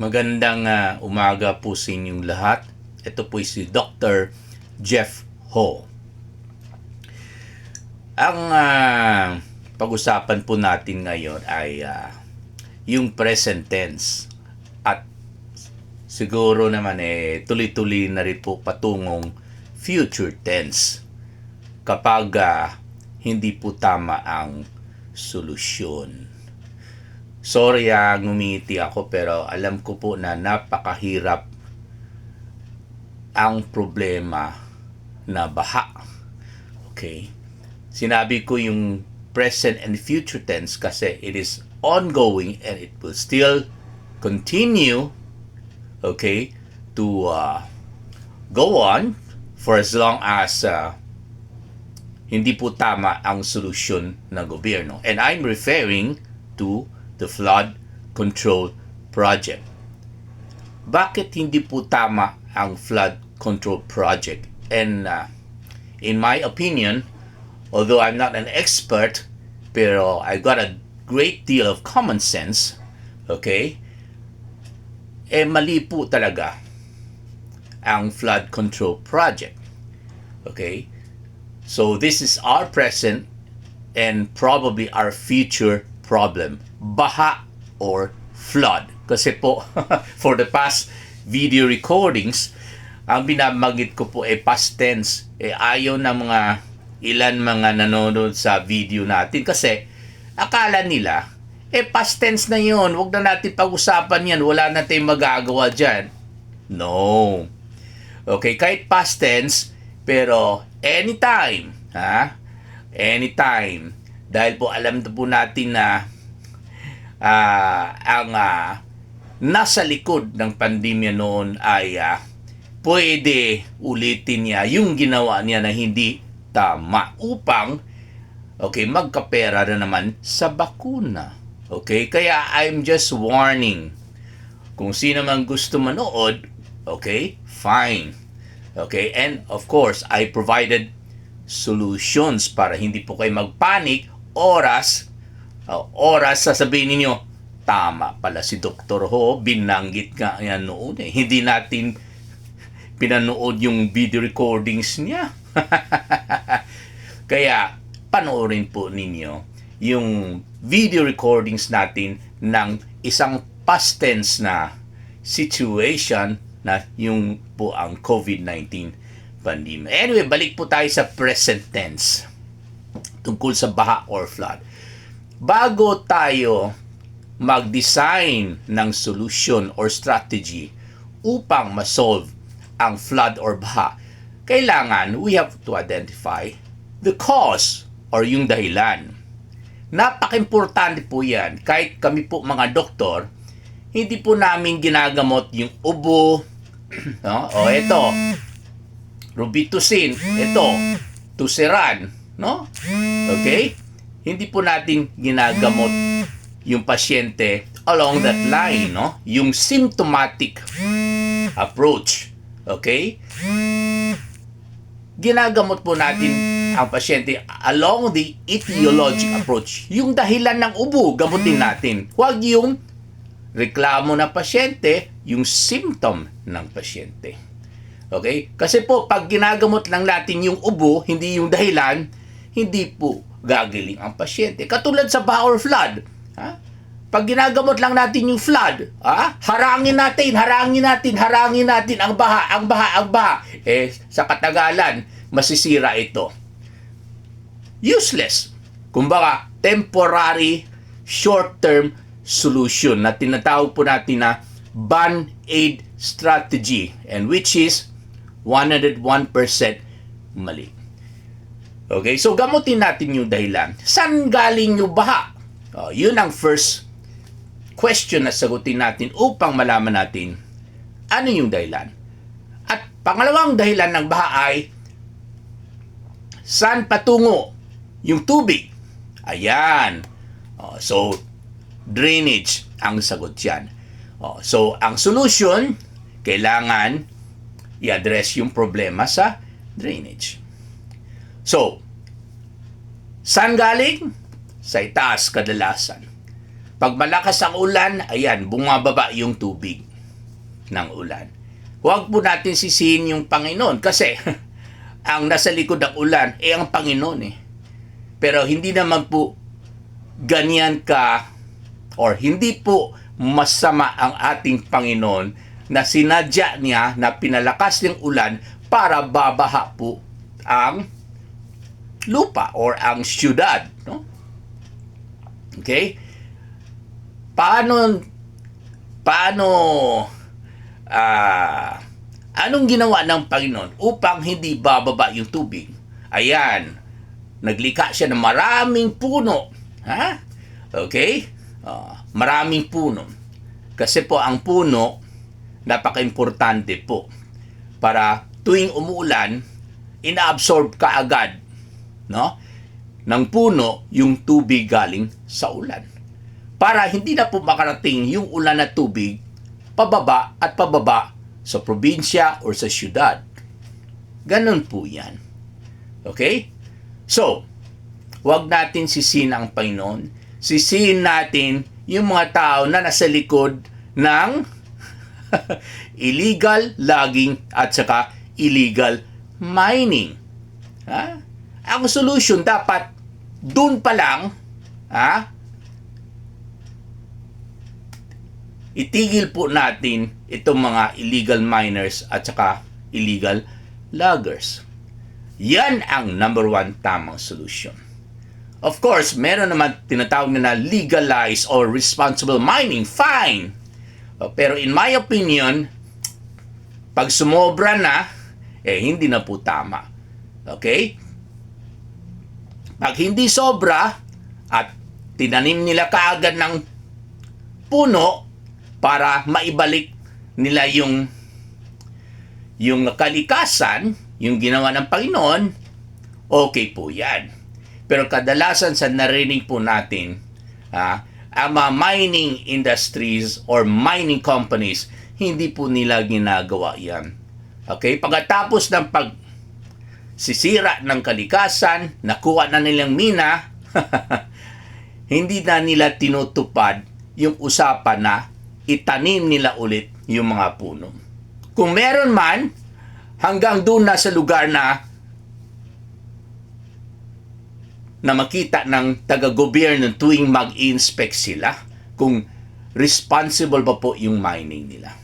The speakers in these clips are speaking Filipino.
Magandang umaga po sa inyong lahat. Ito po si Dr. Jeff Ho. Ang pag-usapan po natin ngayon ay yung present tense. At siguro naman tuloy-tuloy na rin po patungong future tense kapag hindi po tama ang solusyon. Sorry, ngumiti ako pero alam ko po na napakahirap ang problema na baha. Okay? Sinabi ko yung present and future tense kasi it is ongoing and it will still continue, okay, to go on for as long as hindi po tama ang solusyon ng gobyerno. And I'm referring to the flood control project. Bakit hindi po tama ang flood control project? And in my opinion, although I'm not an expert, pero I got a great deal of common sense, okay? Mali po talaga ang flood control project. Okay? So this is our present and probably our future problem. Baha or flood. Kasi po, for the past video recordings, ang binamagit ko po ay past tense. Ayaw na ilan mga nanonood sa video natin kasi akala nila, past tense na yun. Huwag na natin pag-usapan yan. Wala na tayong magagawa dyan. No. Okay, kahit past tense, pero anytime, anytime. Dahil po alam na po natin na ang nasa likod ng pandemya noon ay pwede ulitin niya yung ginawa niya na hindi tama upang magkapera na naman sa bakuna. Okay? Kaya I'm just warning. Kung sino man gusto manood, okay? Fine. Okay? And of course, I provided solutions para hindi po kayo magpanic. Oras sasabihin ninyo, tama pala si Dr. Ho, binanggit nga yan noon. Hindi natin pinanood yung video recordings niya. Kaya, panoorin po ninyo yung video recordings natin ng isang past tense na situation na yung po ang COVID-19 pandemic. Anyway, balik po tayo sa present tense tungkol sa baha or flood. Bago tayo mag-design ng solution or strategy upang ma-solve ang flood or baha, kailangan we have to identify the cause or yung dahilan. Napaka-importante po yan. Kahit kami po mga doktor, hindi po namin ginagamot yung ubo, no? O ito, Robitussin, ito, Tuseran, no? Okay? Hindi po natin ginagamot yung pasyente along that line, no? Yung symptomatic approach. Okay? Ginagamot po natin ang pasyente along the etiologic approach. Yung dahilan ng ubo, gamutin natin. Huwag yung reklamo ng pasyente, yung symptom ng pasyente. Okay? Kasi po, pag ginagamot lang natin yung ubo, hindi yung dahilan, hindi po gagaling ang pasyente. Katulad sa baha or flood. Pag ginagamot lang natin yung flood, harangin natin ang baha. Sa katagalan, masisira ito. Useless. Kumbaga, temporary, short-term solution na tinatawag po natin na Band-Aid strategy, and which is 101% mali. Okay, so gamutin natin yung dahilan. Saan galing yung baha? Yun ang first question na sagutin natin upang malaman natin ano yung dahilan. At pangalawang dahilan ng baha ay saan patungo yung tubig? Ayan. So, drainage ang sagot yan. So, ang solution, kailangan i-address yung problema sa drainage. So, saan galing? Sa itaas kadalasan. Pag malakas ang ulan, ayan, bumababa yung tubig ng ulan. Huwag po natin sisihin yung Panginoon kasi ang nasa likod ng ulan, ang Panginoon eh. Pero hindi naman po ganyan ka or hindi po masama ang ating Panginoon na sinadya niya na pinalakas ng ulan para babaha po ang lupa or ang syudad, no? Okay? Anong ginawa ng Panginoon upang hindi bababa yung tubig? Ayan, naglikha siya ng maraming puno. Ha? Okay? Maraming puno. Kasi po ang puno, napaka-importante po. Para tuwing umuulan, inaabsorb ka agad, no, ng puno yung tubig galing sa ulan. Para hindi na po makarating yung ulan na tubig pababa at pababa sa probinsya or sa syudad. Ganun po yan. Okay? So, huwag natin sisihin ang Panginoon. Sisihin natin yung mga tao na nasa likod ng illegal logging at saka illegal mining. Ha? Ang solution dapat dun pa lang, itigil po natin itong mga illegal miners at saka illegal loggers. Yan ang number one tamang solution. Of course, meron naman tinatawag na legalized or responsible mining. Fine! Pero in my opinion, pag sumobra na, hindi na po tama. Okay? Pag hindi sobra at tinanim nila kaagad ng puno para maibalik nila yung kalikasan, yung ginawa ng Panginoon, okay po yan. Pero kadalasan sa narinig po natin, ang mga mining industries or mining companies, hindi po nila ginagawa yan. Okay? Pagkatapos ng pagsisira ng kalikasan, nakuha na nilang mina, hindi na nila tinutupad yung usapan na itanim nila ulit yung mga puno. Kung meron man, hanggang doon na sa lugar na makita ng taga-gobyerno tuwing mag-inspect sila kung responsible ba po yung mining nila.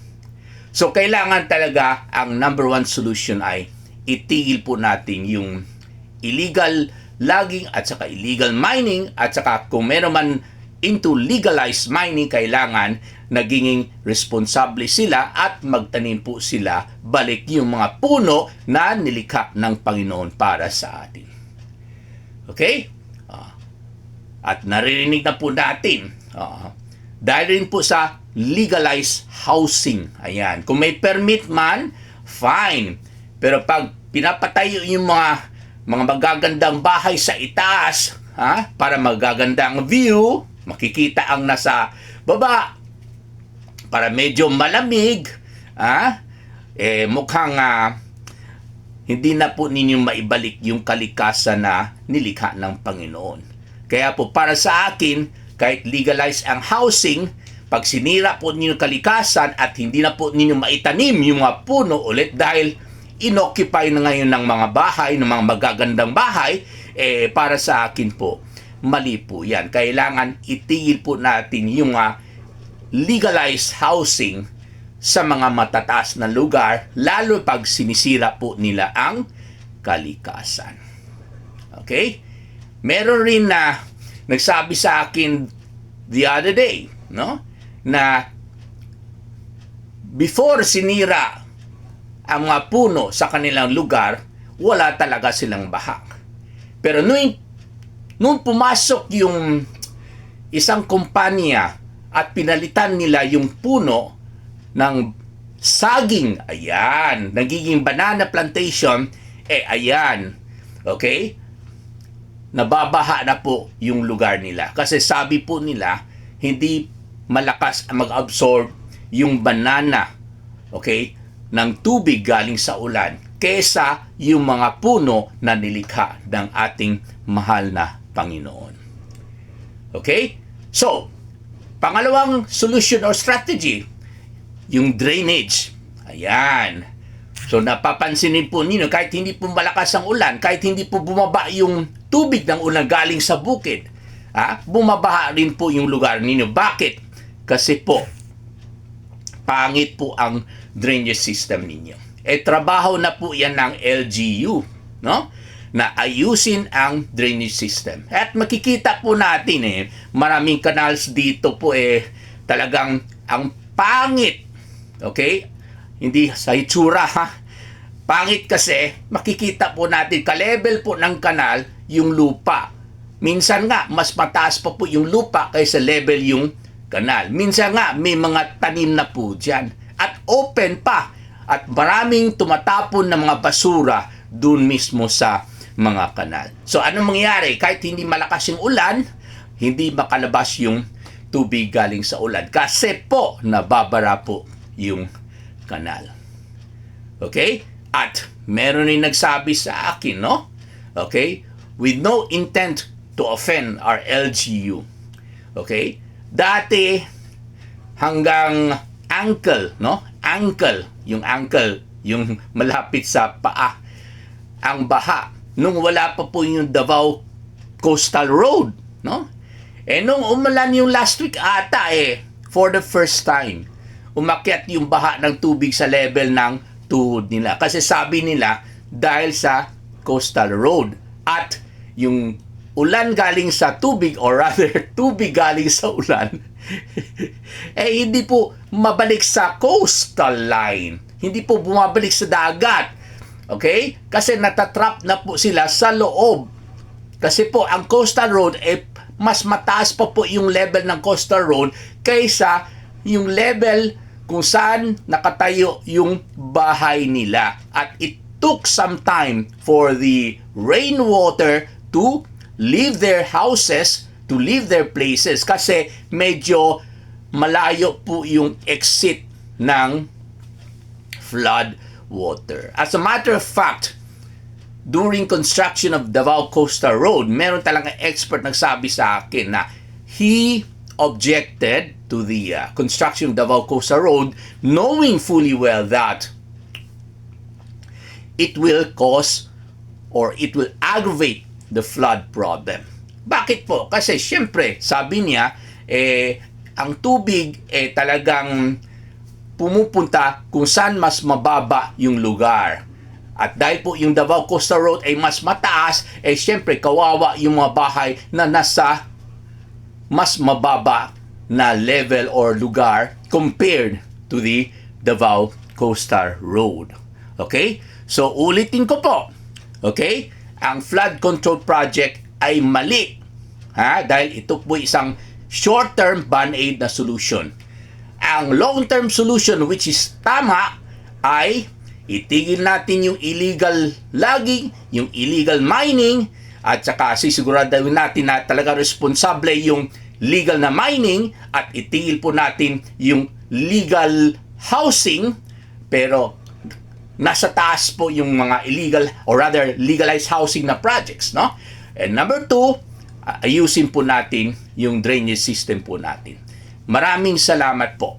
So, kailangan talaga ang number one solution ay itigil po natin yung illegal logging at saka illegal mining at saka kung meron man into legalized mining, kailangan naging responsable sila at magtanim po sila balik yung mga puno na nilikha ng Panginoon para sa atin. Okay? At naririnig na po natin dahil rin po sa legalized housing. Ayan. Kung may permit man, fine. Pero pag pinapatayo yung mga magagandang bahay sa itaas, para magagandang view, makikita ang nasa baba, para medyo malamig, mukhang hindi na po ninyong maibalik yung kalikasan na nilikha ng Panginoon. Kaya po para sa akin, kahit legalize ang housing, pag sinira po ninyo kalikasan at hindi na po ninyo maitanim yung mga puno ulit dahil inoccupy na ngayon ng mga bahay, ng mga magagandang bahay, para sa akin po, mali po yan. Kailangan itigil po natin yung legalized housing sa mga matataas na lugar, lalo pag sinisira po nila ang kalikasan. Okay? Meron rin na nagsabi sa akin the other day, no? Na before sinira ang mga puno sa kanilang lugar, wala talaga silang baha. Pero nung pumasok yung isang kumpanya at pinalitan nila yung puno ng saging, ayan, nagiging banana plantation, ayan, okay? Nababaha na po yung lugar nila. Kasi sabi po nila, hindi malakas mag-absorb yung banana, okay, ng tubig galing sa ulan kesa yung mga puno na nilikha ng ating mahal na Panginoon. Okay? So, Pangalawang solution or strategy, yung drainage. Ayan. So napapansinin po ninyo, kahit hindi po malakas ang ulan, kahit hindi po bumaba yung tubig ng ulan galing sa bukid, bumabaha rin po yung lugar ninyo. Bakit? Kasi po, pangit po ang drainage system ninyo. Trabaho na po yan ng LGU, no? Na ayusin ang drainage system. At makikita po natin maraming canals dito po talagang ang pangit. Okay? Hindi sa itsura Pangit kasi makikita po natin ka-level po ng kanal yung lupa. Minsan nga mas mataas pa po yung lupa kaysa level yung kanal. Minsan nga may mga tanim na po dyan. At open pa. At maraming tumatapon na mga basura dun mismo sa mga kanal. So anong mangyayari? Kahit hindi malakas yung ulan, hindi makalabas yung tubig galing sa ulan. Kasi po nababara po yung kanal. Okay? At meron rin nagsabi sa akin, no? Okay? With no intent to offend our LGU. Okay? Dati hanggang ankle, no? Ankle, yung malapit sa paa. Ang baha nung wala pa po yung Davao Coastal Road, no? Nung umulan yung last week ata for the first time, umakyat yung baha ng tubig sa level ng tuhod nila. Kasi sabi nila, dahil sa coastal road. At yung ulan galing sa tubig, or rather, tubig galing sa ulan, hindi po mabalik sa coastal line. Hindi po bumabalik sa dagat. Okay? Kasi natatrap na po sila sa loob. Kasi po, ang coastal road, mas mataas pa po yung level ng coastal road kaysa yung level kung saan nakatayo yung bahay nila. At it took some time for the rainwater to leave their houses, to leave their places, kasi medyo malayo po yung exit ng flood water. As a matter of fact, during construction of Davao Coastal Road, meron talagang expert nagsabi sa akin na he objected to the construction of Davao Coastal Road, knowing fully well that it will cause or it will aggravate the flood problem. Bakit po? Kasi syempre, sabi niya, ang tubig talagang pumupunta kung saan mas mababa yung lugar. At dahil po yung Davao Coastal Road ay mas mataas, syempre kawawa yung mga bahay na nasa mas mababa na level or lugar compared to the Davao Coastal Road. Okay? So, ulitin ko po. Okay? Ang flood control project ay mali. Dahil ito po isang short-term band-aid na solution. Ang long-term solution, which is tama, ay itigil natin yung illegal logging, yung illegal mining, at saka sisiguraduhin natin na talaga responsable yung legal na mining, at itigil po natin yung legal housing, pero nasa taas po yung mga illegal or rather legalized housing na projects, no? And number 2, ayusin po natin yung drainage system po natin. Maraming salamat po.